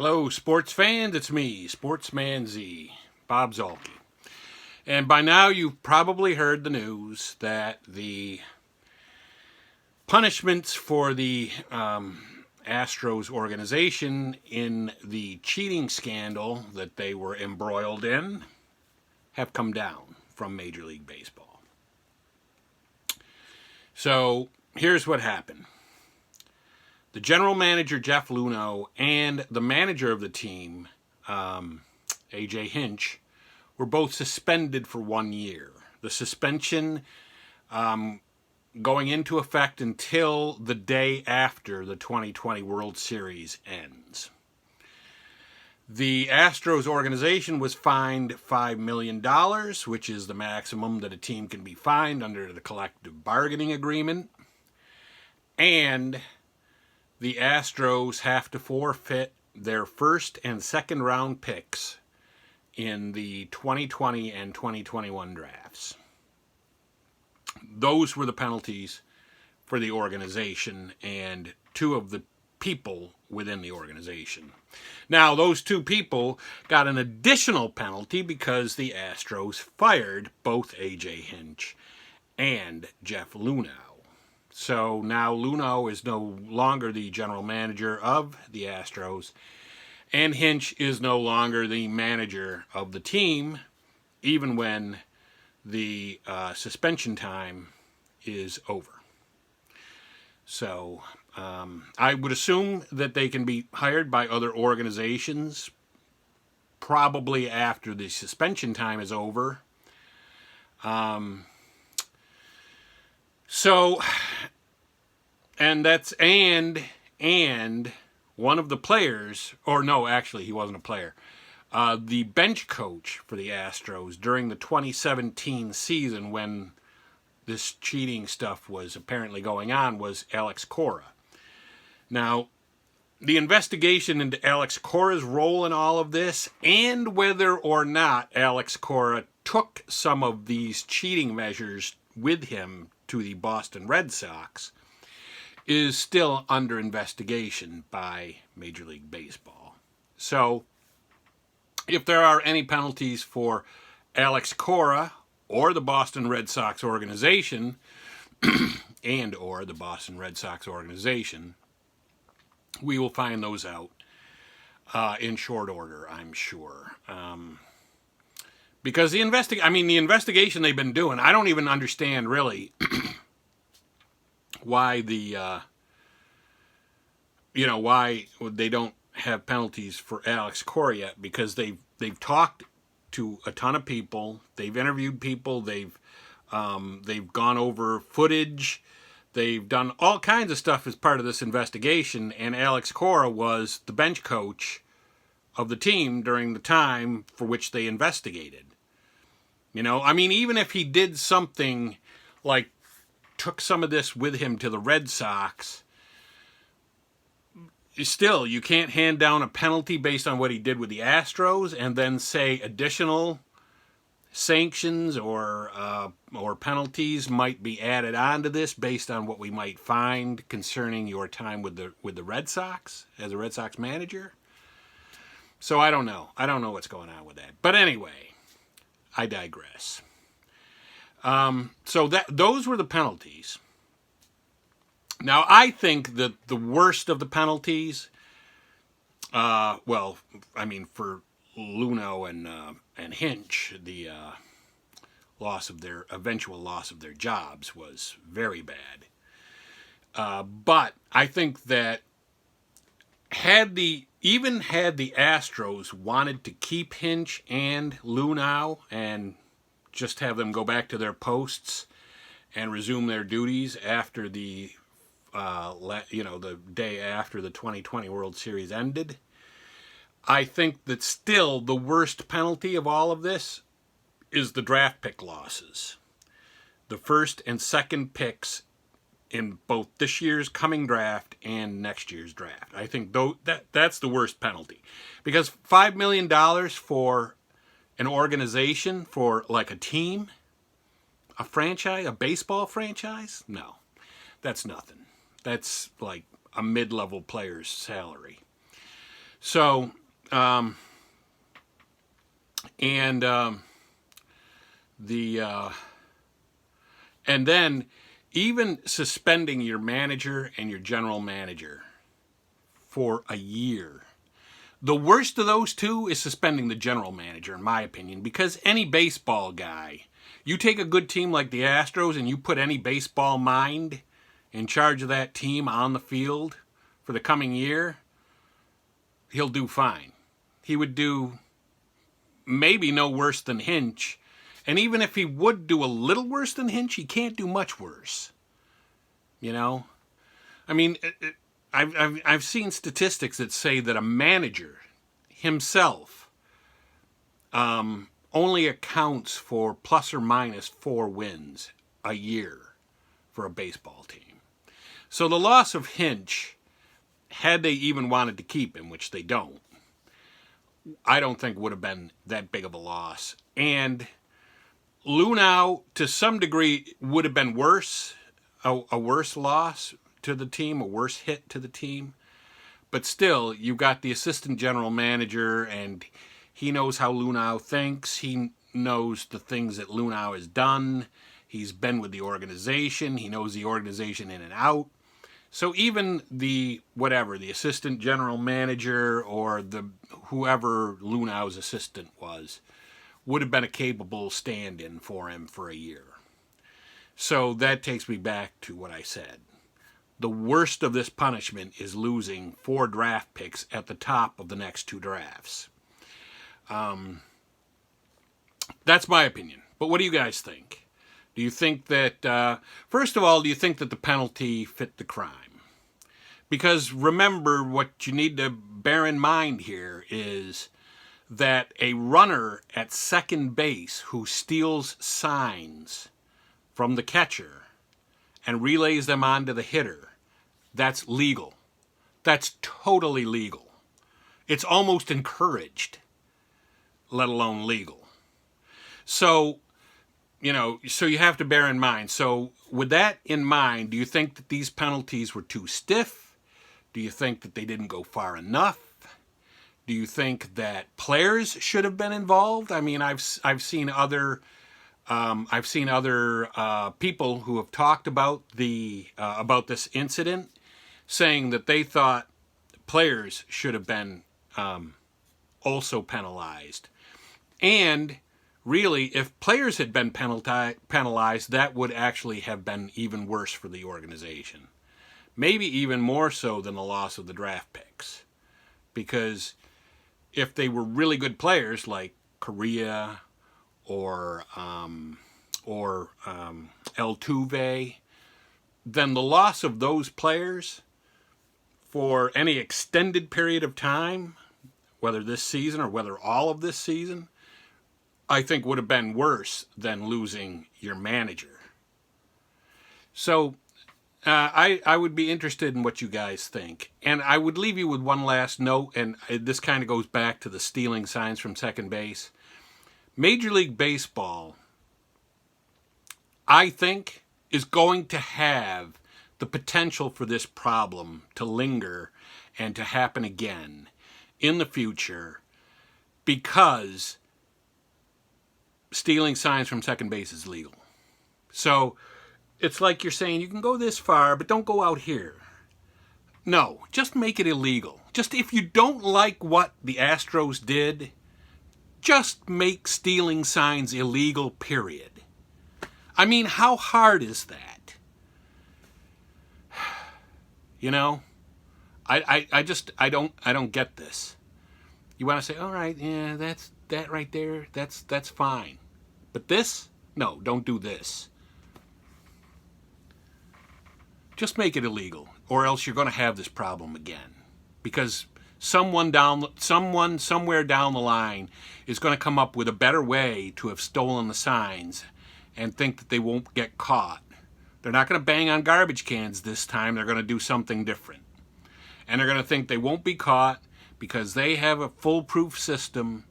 Hello, sports fans. It's me, Sportsman Z, Bob Zolke. And by now, you've probably heard the news that the punishments for the Astros organization in the cheating scandal that they were embroiled in have come down from Major League Baseball. So here's what happened. The general manager, Jeff Luhnow, and the manager of the team, A.J. Hinch, were both suspended for 1 year. The suspension going into effect until the day after the 2020 World Series ends. The Astros organization was fined $5 million, which is the maximum that a team can be fined under the collective bargaining agreement. And the Astros have to forfeit their first and second round picks in the 2020 and 2021 drafts. Those were the penalties for the organization and two of the people within the organization. Now, those two people got an additional penalty because the Astros fired both A.J. Hinch and Jeff Luhnow. So now Luhnow is no longer the general manager of the Astros, and Hinch is no longer the manager of the team, even when the suspension time is over. So I would assume that they can be hired by other organizations probably after the suspension time is over. And one of the players, or no, actually he wasn't a player, the bench coach for the Astros during the 2017 season when this cheating stuff was apparently going on was Alex Cora. Now, the investigation into Alex Cora's role in all of this and whether or not Alex Cora took some of these cheating measures with him to the Boston Red Sox is still under investigation by Major League Baseball. So, if there are any penalties for Alex Cora or the Boston Red Sox organization, and or the Boston Red Sox organization, we will find those out in short order, I'm sure. Because the investigation they've been doing, I don't even understand really why why they don't have penalties for Alex Cora yet, because they've talked to a ton of people, they've interviewed people, they've gone over footage, they've done all kinds of stuff as part of this investigation, and Alex Cora was the bench coach of the team during the time for which they investigated. Even if he did something like took some of this with him to the Red Sox, still, you can't hand down a penalty based on what he did with the Astros and then say additional sanctions or penalties might be added on to this based on what we might find concerning your time with the Red Sox as a Red Sox manager. So I don't know. I don't know what's going on with that. But anyway, I digress. So those were the penalties. Now, I think that the worst of the penalties, for Luhnow and Hinch, the eventual loss of their jobs was very bad. But I think that had the Astros wanted to keep Hinch and Luhnow and just have them go back to their posts and resume their duties after the day after the 2020 World Series ended, I think that still the worst penalty of all of this is the draft pick losses. The first and second picks in both this year's coming draft and next year's draft. I think that's the worst penalty. Because $5 million for an organization, for like a team, a franchise, a baseball franchise? No, that's nothing. That's like a mid-level player's salary. So, and the and then even suspending your manager and your general manager for a year. The worst of those two is suspending the general manager, in my opinion, because any baseball guy, you take a good team like the Astros and you put any baseball mind in charge of that team on the field for the coming year, he'll do fine. He would do maybe no worse than Hinch. And even if he would do a little worse than Hinch, he can't do much worse. You know? I mean, I've seen statistics that say that a manager himself only accounts for plus or minus 4 wins a year for a baseball team. So the loss of Hinch, had they even wanted to keep him, which they don't, I don't think would have been that big of a loss. And Luhnow, to some degree, would have been worse, a worse loss to the team, a worse hit to the team. But still, you've got the assistant general manager, and he knows how Luhnow thinks. He knows the things that Luhnow has done. He's been with the organization. He knows the organization in and out. So even the assistant general manager or whoever Luhnow's assistant was, would have been a capable stand-in for him for a year. So that takes me back to what I said. The worst of this punishment is losing 4 draft picks at the top of the next 2 drafts. That's my opinion. But what do you guys think? Do you think that, first of all, do you think that the penalty fit the crime? Because remember, what you need to bear in mind here is that a runner at second base who steals signs from the catcher and relays them onto the hitter, that's legal. That's totally legal. It's almost encouraged, let alone legal. So, so you have to bear in mind. So with that in mind, do you think that these penalties were too stiff? Do you think that they didn't go far enough? Do you think that players should have been involved? I mean, I've seen other people who have talked about about this incident, saying that they thought players should have been also penalized. And really, if players had been penalized, that would actually have been even worse for the organization. Maybe even more so than the loss of the draft picks. Because if they were really good players like Correa or Altuve, then the loss of those players for any extended period of time, whether this season or whether all of this season, I think would have been worse than losing your manager. So I would be interested in what you guys think. And I would leave you with one last note, and this kind of goes back to the stealing signs from second base. Major League Baseball, I think, is going to have the potential for this problem to linger and to happen again in the future, because stealing signs from second base is legal. So it's like you're saying, you can go this far, but don't go out here. No, just make it illegal. Just if you don't like what the Astros did, just make stealing signs illegal, period. I mean, how hard is that? I don't get this. You want to say, all right, yeah, that right there, that's fine. But this? No, don't do this. Just make it illegal, or else you're going to have this problem again. Because someone somewhere down the line is going to come up with a better way to have stolen the signs and think that they won't get caught. They're not going to bang on garbage cans this time. They're going to do something different. And they're going to think they won't be caught because they have a foolproof system,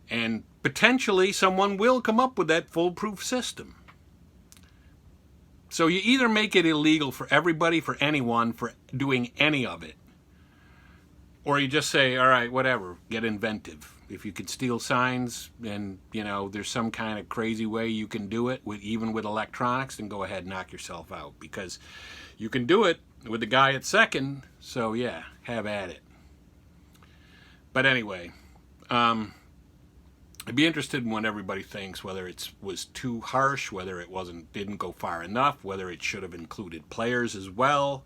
and potentially someone will come up with that foolproof system. So you either make it illegal for everybody, for anyone, for doing any of it, Or you just say, all right, whatever, get inventive. If you could steal signs and, you know, there's some kind of crazy way you can do it, even with electronics, then go ahead and knock yourself out. Because you can do it with the guy at second, so yeah, have at it. But anyway, I'd be interested in what everybody thinks, whether it was too harsh, whether it didn't go far enough, whether it should have included players as well.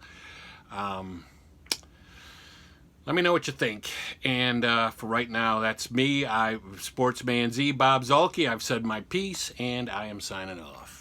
Let me know what you think. And for right now, that's me. Sportsman Z, Bob Zolke. I've said my piece, and I am signing off.